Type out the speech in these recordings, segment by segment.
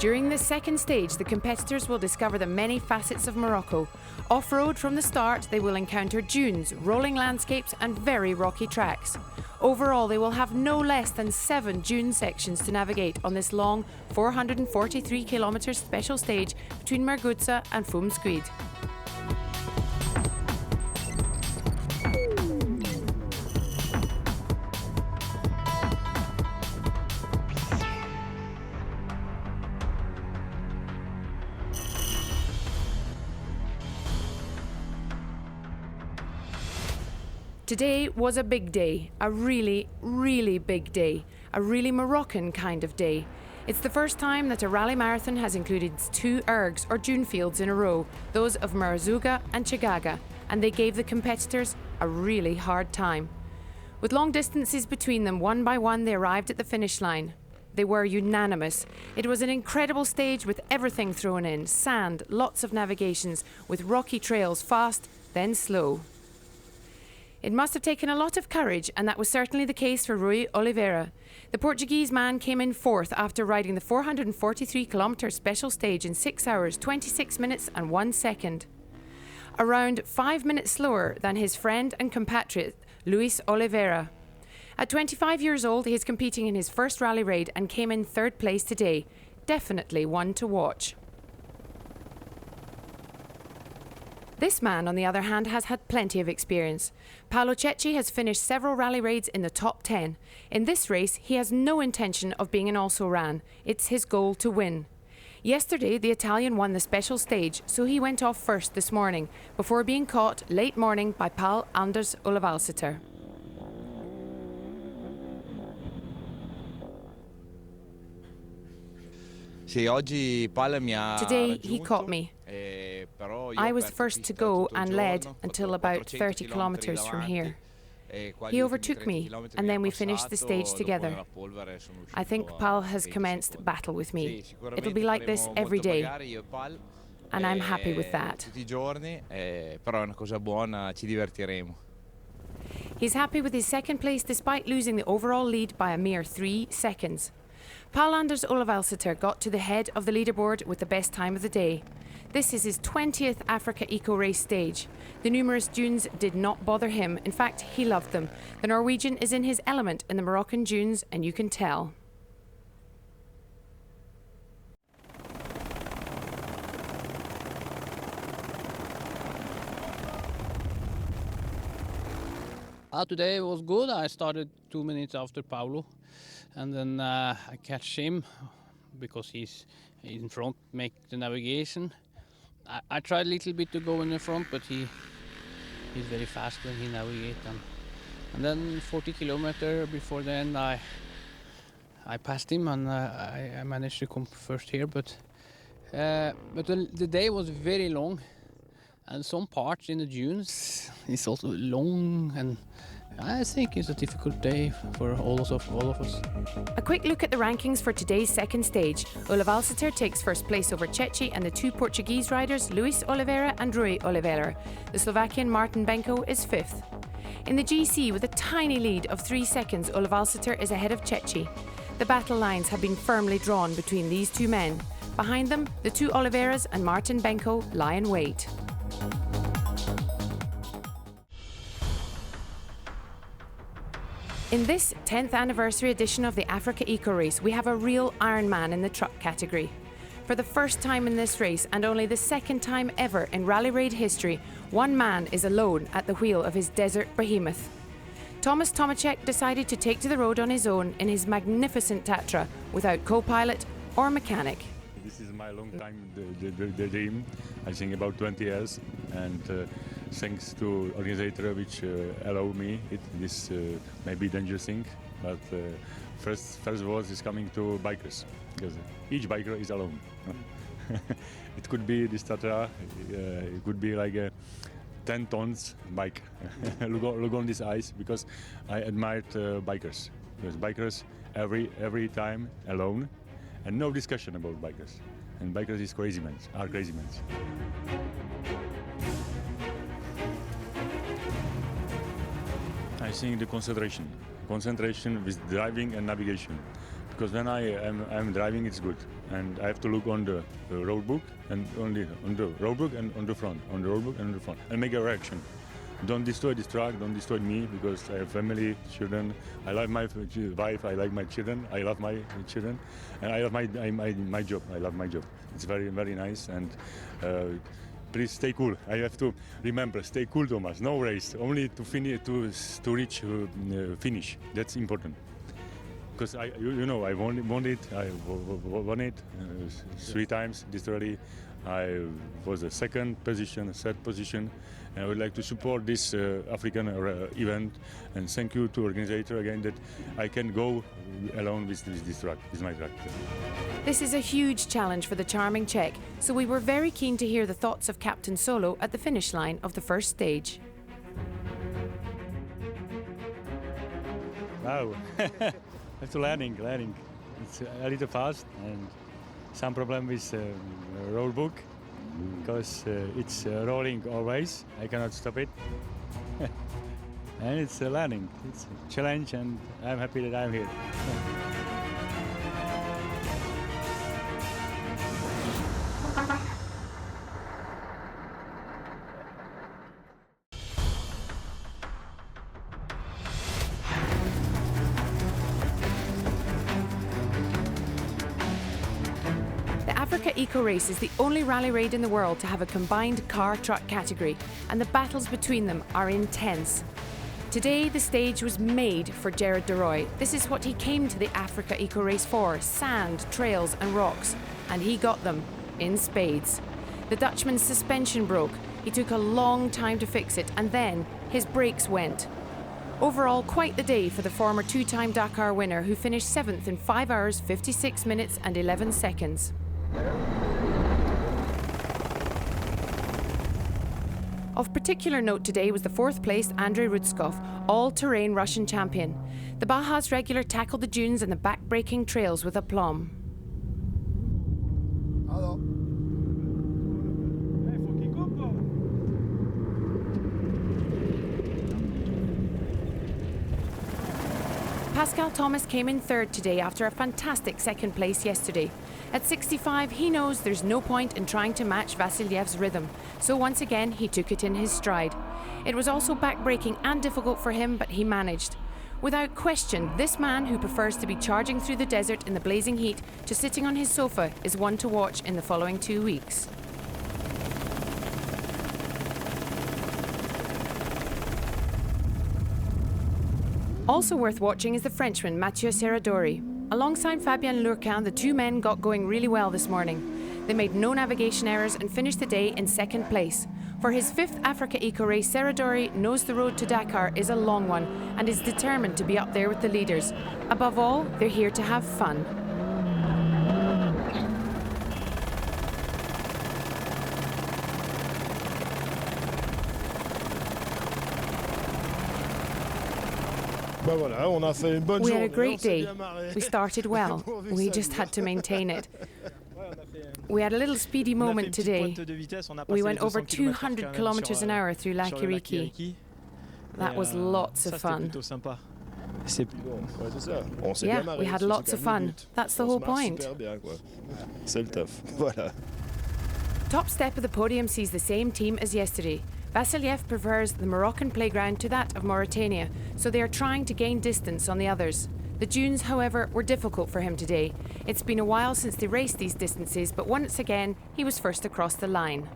During this second stage, the competitors will discover the many facets of Morocco. Off-road from the start, they will encounter dunes, rolling landscapes and very rocky tracks. Overall, they will have no less than 7 dune sections to navigate on this long 443 kilometre special stage between Margutza and Fumsquid. Today was a big day, a really, really big day, a really Moroccan kind of day. It's the first time that a rally marathon has included 2 ergs or dune fields in a row, those of Marzouga and Chagaga, and they gave the competitors a really hard time. With long distances between them, one by one they arrived at the finish line. They were unanimous. It was an incredible stage with everything thrown in, sand, lots of navigations, with rocky trails, fast, then slow. It must have taken a lot of courage, and that was certainly the case for Rui Oliveira. The Portuguese man came in 4th after riding the 443-kilometre special stage in 6 hours, 26 minutes and 1 second. Around 5 minutes slower than his friend and compatriot, Luis Oliveira. At 25 years old, he is competing in his first rally raid and came in 3rd place today. Definitely one to watch. This man, on the other hand, has had plenty of experience. Paolo Cecchi has finished several rally raids in the top 10. In this race, he has no intention of being an also-ran. It's his goal to win. Yesterday, the Italian won the special stage, so he went off first this morning, before being caught late morning by Paul Anders Olavalseter. Today, he caught me. I was first to go and led until about 30 kilometres from here. He overtook me, and then we finished the stage together. I think Paul has commenced battle with me. It'll be like this every day, and I'm happy with that. He's happy with his second place despite losing the overall lead by a mere 3 seconds. Paul Anders Olavalseter got to the head of the leaderboard with the best time of the day. This is his 20th AfricaEcoRace stage. The numerous dunes did not bother him. In fact, he loved them. The Norwegian is in his element in the Moroccan dunes, and you can tell. Today was good. I started 2 minutes after Paulo, and then I catch him because he's in front, make the navigation. I tried a little bit to go in the front, but he's very fast when he navigates. And then 40 kilometers before the end, I passed him, and I managed to come first here. But the day was very long, and some parts in the dunes is also long, and I think it's a difficult day for all of us. A quick look at the rankings for today's second stage. Olavalseter takes first place over Cecchi and the 2 Portuguese riders, Luis Oliveira and Rui Oliveira. The Slovakian Martin Benko is 5th. In the GC, with a tiny lead of 3 seconds, Olavalseter is ahead of Cecchi. The battle lines have been firmly drawn between these 2 men. Behind them, the 2 Oliveiras and Martin Benko lie in wait. In this 10th anniversary edition of the AfricaEcoRace, we have a real Ironman in the truck category. For the first time in this race, and only the second time ever in rally raid history, one man is alone at the wheel of his desert behemoth. Thomas Tomacek decided to take to the road on his own in his magnificent Tatra, without co-pilot or mechanic. This is my long time the dream, I think about 20 years, and thanks to organizer which allow me this maybe dangerous thing, but first of all is coming to bikers, because each biker is alone. It could be this Tatra, it could be like a 10 tons bike. look on this ice, because I admired bikers, because bikers every time alone, and no discussion about bikers. And bikers is crazy men, are crazy men. I think the concentration with driving and navigation. because when I'm driving, it's good, and I have to look on the road book and on the road book and on the front, and make a reaction. Don't destroy this truck, don't destroy me, because I have family, children. I love my wife, I like my children, I love my children, and I love my job. I love my job. It's very, very nice, and please stay cool. I have to remember, stay cool, Thomas. No race, only to finish, to reach finish. That's important. Because I won it. I won it 3 times this rally. I was a second position, third position, and I would like to support this African event. And thank you to organizer again that I can go alone with this truck, with my truck. This is a huge challenge for the charming Czech, so we were very keen to hear the thoughts of Captain Solo at the finish line of the first stage. Wow, it's learning. It's a little fast and some problem with road book because it's rolling always. I cannot stop it. And it's learning. It's a challenge, and I'm happy that I'm here. The AfricaEcoRace is the only rally raid in the world to have a combined car-truck category, and the battles between them are intense. Today, the stage was made for Gerard de Rooij. This is what he came to the AfricaEcoRace for: sand, trails and rocks. And he got them in spades. The Dutchman's suspension broke. He took a long time to fix it, and then his brakes went. Overall, quite the day for the former 2-time Dakar winner, who finished 7th in 5 hours, 56 minutes and 11 seconds. Of particular note today was the 4th placed Andrei Rudskov, all-terrain Russian champion. The Baja's regular tackled the dunes and the back-breaking trails with aplomb. Pascal Thomas came in 3rd today after a fantastic 2nd place yesterday. At 65, he knows there's no point in trying to match Vasilyev's rhythm, so once again he took it in his stride. It was also back-breaking and difficult for him, but he managed. Without question, this man who prefers to be charging through the desert in the blazing heat to sitting on his sofa is one to watch in the following 2 weeks. Also worth watching is the Frenchman Mathieu Serradori. Alongside Fabien Lurquin, the 2 men got going really well this morning. They made no navigation errors and finished the day in 2nd place. For his 5th AfricaEcoRace, Serradori knows the road to Dakar is a long one and is determined to be up there with the leaders. Above all, they're here to have fun. We had a great day. We started well. We just had to maintain it. We had a little speedy moment today. We went over 200 kilometers an hour through Lac Iriki. That was lots of fun. Yeah, we had lots of fun. That's the whole point. Top step of the podium sees the same team as yesterday. Vasilyev prefers the Moroccan playground to that of Mauritania, so they are trying to gain distance on the others. The dunes, however, were difficult for him today. It's been a while since they raced these distances, but once again, he was first across the line.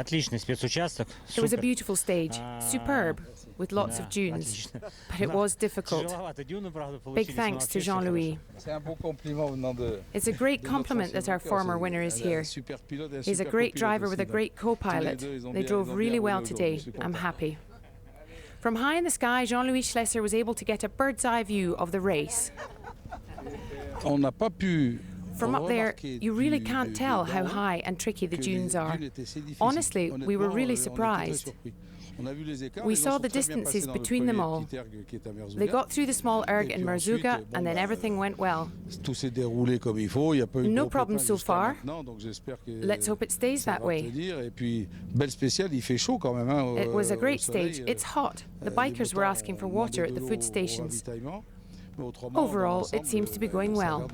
It was a beautiful stage, superb, with lots of dunes, but it was difficult. Big thanks to Jean-Louis. It's a great compliment that our former winner is here. He's a great driver with a great co-pilot. They drove really well today. I'm happy. From high in the sky, Jean-Louis Schlesser was able to get a bird's-eye view of the race. From up there, you really can't tell how high and tricky the dunes are. Honestly, we were really surprised. We saw the distances between them all. They got through the small erg in Merzouga, and then everything went well. No problems so far. Let's hope it stays that way. It was a great stage. It's hot. The bikers were asking for water at the food stations. Overall, it seems to be going well.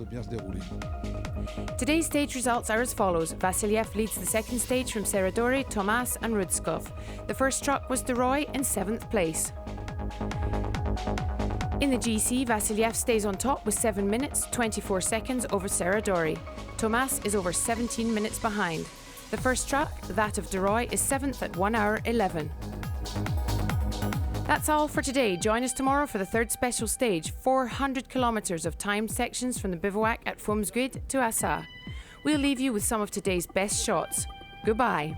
Today's stage results are as follows. Vasiliev leads the second stage from Seradori, Tomas and Rudskov. The first truck was De Roy in 7th place. In the GC, Vasiliev stays on top with 7 minutes, 24 seconds over Seradori. Tomas is over 17 minutes behind. The first truck, that of De Roy, is 7th at 1 hour 11. That's all for today. Join us tomorrow for the third special stage, 400 kilometres of timed sections from the bivouac at Fumsguid to Assa. We'll leave you with some of today's best shots. Goodbye.